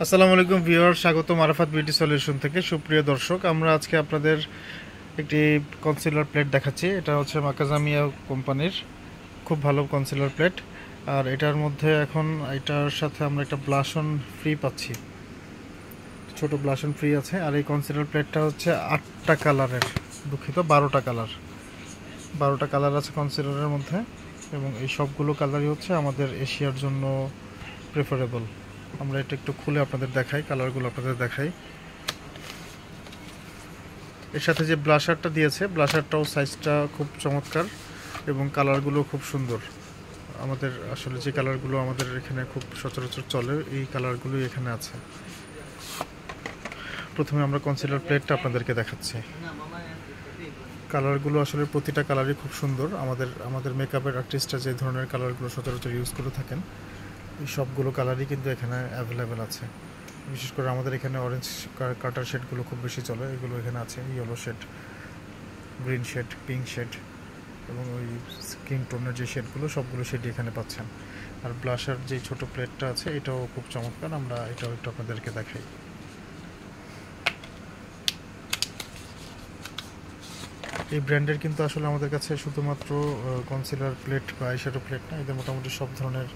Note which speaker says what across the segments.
Speaker 1: আসসালামু আলাইকুম ভিউয়ার, স্বাগতম আরাফাত বিউটি সলিউশন থেকে। সুপ্রিয় দর্শক, আমরা আজকে আপনাদের একটি কনসিলার প্লেট দেখাচ্ছি। এটা হচ্ছে মাকাজামিয়া কোম্পানির খুব ভালো কনসিলার প্লেট। আর এটার মধ্যে এখন এটার সাথে আমরা একটা ব্লাশন ফ্রি পাচ্ছি, ছোট ব্লাশন ফ্রি আছে। আর এই কনসিলার প্লেটটা হচ্ছে 8টা কালারের, দুঃখিত 12টা কালার, 12টা কালার আছে কনসিলারের মধ্যে। এবং এই সবগুলো কালারই হচ্ছে আমাদের এশিয়ার জন্য প্রেফারেবল। আমরা এটা একটু খুলে আপনাদের দেখাই, কালারগুলো আপনাদের দেখাই। এর সাথে যে ব্লাশারটা দিয়েছে, ব্লাশারটাও সাইজটা খুব চমৎকার এবং কালারগুলো খুব সুন্দর। আমাদের আসলে যে কালারগুলো আমাদের এখানে খুব সচরাচর চলে, এই কালারগুলোই এখানে আছে। প্রথমে আমরা কনসিলার প্লেটটা আপনাদেরকে দেখাচ্ছি। কালারগুলো আসলে প্রতিটা কালারই খুব সুন্দর। আমাদের মেকআপের আর্টিস্টরা যে ধরনের কালারগুলো সচরাচর ইউজ করে থাকেন, এই সবগুলো কালারই কিন্তু এখানে অ্যাভেলেবেল আছে। বিশেষ করে আমাদের এখানে অরেঞ্জ কাটার শেডগুলো খুব বেশি চলে, এগুলো এখানে আছে। Yellow shade, green shade, pink shade এবং ওই স্কিন টোনের যে শেডগুলো, সবগুলো শেডই এখানে পাচ্ছেন। আর ব্লাশার যে ছোট প্লেটটা আছে, এটাও খুব চমৎকার। আমরা এটাও একটু আপনাদেরকে দেখাই। এই ব্র্যান্ডের কিন্তু আসলে আমাদের কাছে শুধুমাত্র কনসিলার প্লেট বা আইশ্যাডো প্লেট না, এদের মোটামুটি সব ধরনের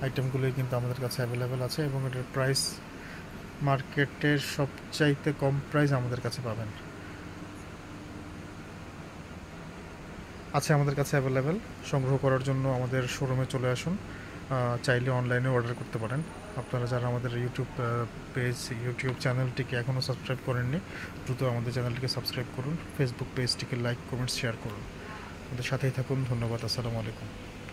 Speaker 1: আইটেমগুলোই কিন্তু আমাদের কাছে অ্যাভেলেবেল আছে। এবং এটার প্রাইস মার্কেটের সবচাইতে কম প্রাইস আমাদের কাছে পাবেন, আছে আমাদের কাছে অ্যাভেলেবেল। সংগ্রহ করার জন্য আমাদের শোরুমে চলে আসুন। চাইলে অনলাইনে অর্ডার করতে পারেন। আপনারা যারা আমাদের ইউটিউব চ্যানেলটিকে এখনও সাবস্ক্রাইব করেননি, দ্রুত আমাদের চ্যানেলটিকে সাবস্ক্রাইব করুন। ফেসবুক পেজটিকে লাইক, কমেন্ট, শেয়ার করুন। আমাদের সাথেই থাকুন। ধন্যবাদ। আসসালামু আলাইকুম।